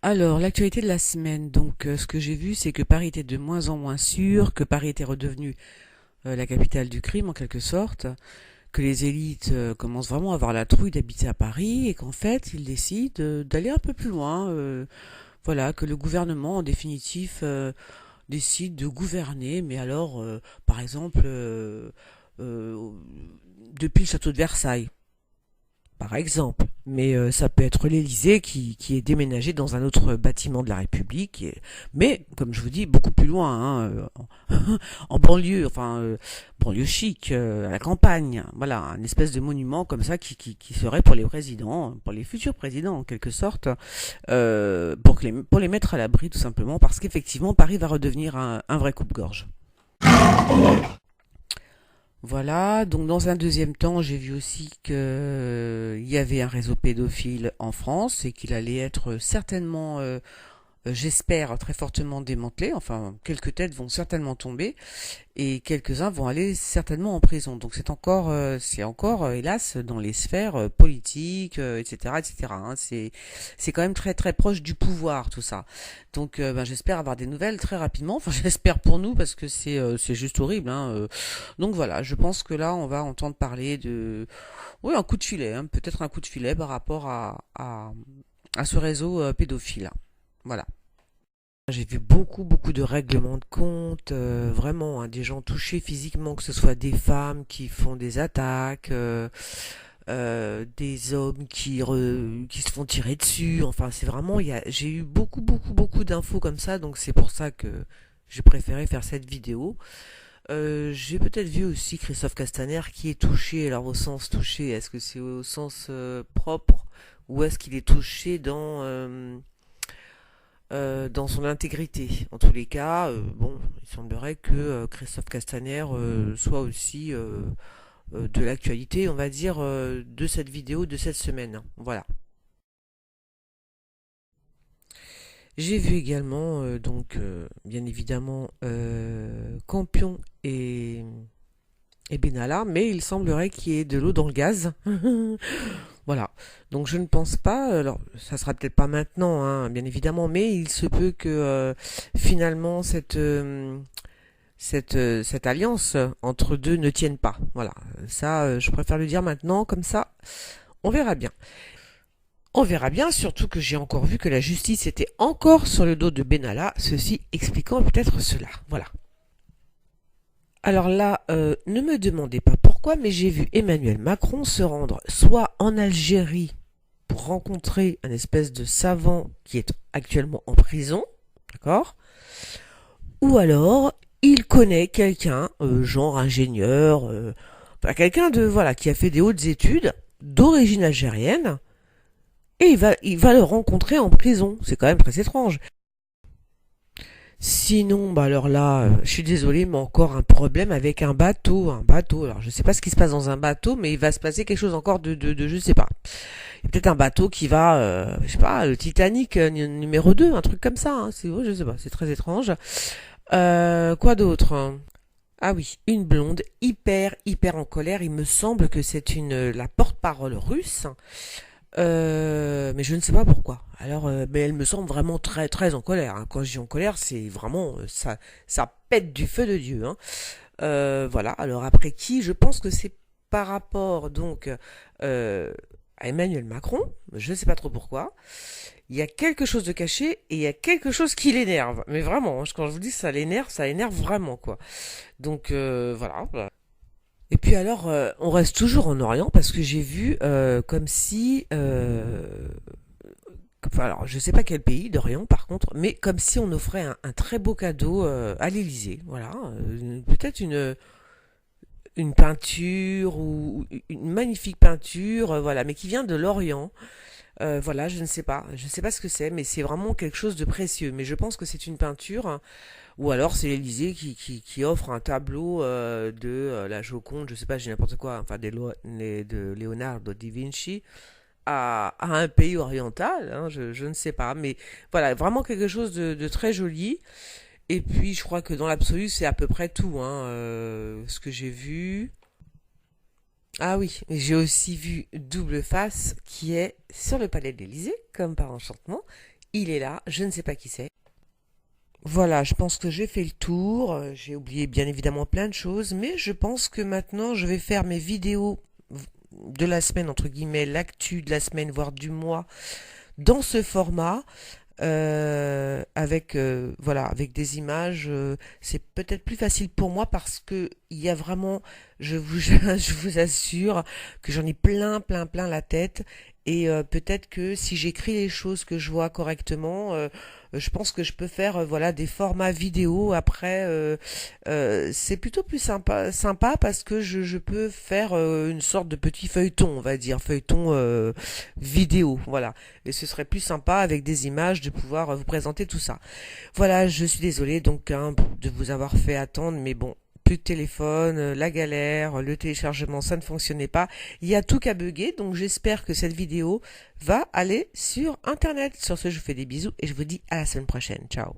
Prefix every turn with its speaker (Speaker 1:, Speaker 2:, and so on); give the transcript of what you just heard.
Speaker 1: Alors, l'actualité de la semaine. Donc, ce que j'ai vu, c'est que Paris était de moins en moins sûr, que Paris était redevenu la capitale du crime en quelque sorte, que les élites commencent vraiment à avoir la trouille d'habiter à Paris et qu'en fait, ils décident d'aller un peu plus loin. Voilà, que le gouvernement, en définitive, décide de gouverner, mais alors, par exemple, euh, depuis le château de Versailles par exemple. Mais ça peut être l'Élysée qui est déménagé dans un autre bâtiment de la République. Mais, comme je vous dis, beaucoup plus loin, hein, en banlieue, enfin, banlieue chic, à la campagne. Voilà, un espèce de monument comme ça qui serait pour les présidents, pour les futurs présidents en quelque sorte, pour les mettre à l'abri tout simplement, parce qu'effectivement, Paris va redevenir un vrai coupe-gorge. Voilà, donc dans un deuxième temps, j'ai vu aussi que il y avait un réseau pédophile en France et qu'il allait être certainement, j'espère, très fortement démantelé. Enfin, quelques têtes vont certainement tomber et quelques-uns vont aller certainement en prison. Donc c'est encore, hélas, dans les sphères politiques, etc., etc. Hein. C'est quand même très très proche du pouvoir tout ça. Donc ben, j'espère avoir des nouvelles très rapidement. Enfin, j'espère pour nous parce que c'est juste horrible. Hein. Donc voilà, je pense que là on va entendre parler de, oui, un coup de filet, hein, peut-être un coup de filet par rapport à ce réseau pédophile. Voilà. J'ai vu beaucoup de règlements de compte, vraiment, hein, des gens touchés physiquement, que ce soit des femmes qui font des attaques, des hommes qui se font tirer dessus. Enfin, c'est vraiment, j'ai eu beaucoup d'infos comme ça, donc c'est pour ça que j'ai préféré faire cette vidéo. J'ai peut-être vu aussi Christophe Castaner qui est touché. Alors au sens touché, est-ce que c'est au sens propre ou est-ce qu'il est touché dans son intégrité. En tous les cas, bon, il semblerait que Christophe Castaner soit aussi de l'actualité, on va dire, de cette vidéo de cette semaine. Voilà. J'ai vu également, donc, bien évidemment, Campion et Benalla, mais il semblerait qu'il y ait de l'eau dans le gaz. Voilà. Donc je ne pense pas, alors ça sera peut-être pas maintenant, hein, bien évidemment, mais il se peut que finalement cette alliance entre deux ne tienne pas. Voilà. Ça, je préfère le dire maintenant, comme ça, on verra bien. On verra bien, surtout que j'ai encore vu que la justice était encore sur le dos de Benalla, ceci expliquant peut-être cela. Voilà. Alors là, ne me demandez pas pourquoi, mais j'ai vu Emmanuel Macron se rendre soit en Algérie pour rencontrer un espèce de savant qui est actuellement en prison, d'accord? Ou alors, il connaît quelqu'un, genre ingénieur, enfin, quelqu'un de voilà qui a fait des hautes études d'origine algérienne, et il va le rencontrer en prison. C'est quand même très étrange. Sinon, bah alors là, je suis désolée, mais encore un problème avec un bateau, un bateau. Alors je sais pas ce qui se passe dans un bateau, mais il va se passer quelque chose encore de je sais pas. Il y a peut-être un bateau qui va, je sais pas, le Titanic numéro 2, un truc comme ça. Hein. C'est, ouais, je sais pas, c'est très étrange. Quoi d'autre? Ah oui, une blonde hyper en colère. Il me semble que c'est la porte-parole russe. Mais je ne sais pas pourquoi. Alors, mais elle me semble vraiment très en colère. Hein. Quand je dis en colère, c'est vraiment ça pète du feu de Dieu. Hein. Voilà. Alors après qui? Je pense que c'est par rapport donc à Emmanuel Macron. Je ne sais pas trop pourquoi. Il y a quelque chose de caché et il y a quelque chose qui l'énerve. Mais vraiment, hein, quand je vous dis ça l'énerve vraiment quoi. Donc voilà. Et puis alors, on reste toujours en Orient parce que j'ai vu comme si, enfin alors je sais pas quel pays d'Orient par contre, mais comme si on offrait un très beau cadeau à l'Élysée. Voilà, peut-être une peinture ou une magnifique peinture, voilà, mais qui vient de l'Orient. Voilà, je ne sais pas ce que c'est, mais c'est vraiment quelque chose de précieux. Mais je pense que c'est une peinture, hein, ou alors c'est l'Élysée qui offre un tableau de la Joconde, je sais pas, j'ai n'importe quoi, enfin de Leonardo da Vinci à un pays oriental, hein, je ne sais pas, mais voilà, vraiment quelque chose de très joli. Et puis je crois que dans l'absolu c'est à peu près tout, hein, ce que j'ai vu. Ah oui, j'ai aussi vu Double Face qui est sur le palais de l'Élysée, comme par enchantement. il est là, je ne sais pas qui c'est. Voilà, je pense que j'ai fait le tour. J'ai oublié bien évidemment plein de choses, mais je pense que maintenant je vais faire mes vidéos de la semaine, entre guillemets, l'actu de la semaine, voire du mois, dans ce format. Avec voilà, avec des images, c'est peut-être plus facile pour moi parce que il y a vraiment, je vous assure que j'en ai plein la tête. Et peut-être que si j'écris les choses que je vois correctement, je pense que je peux faire voilà, des formats vidéo. Après, c'est plutôt plus sympa parce que je peux faire une sorte de petit feuilleton, on va dire feuilleton vidéo, voilà. Et ce serait plus sympa avec des images de pouvoir vous présenter tout ça. Voilà, je suis désolée donc hein, de vous avoir fait attendre, mais bon, plus de téléphone, la galère, le téléchargement, ça ne fonctionnait pas. Il y a tout qu'à bugger, donc j'espère que cette vidéo va aller sur Internet. Sur ce, je vous fais des bisous et je vous dis à la semaine prochaine. Ciao.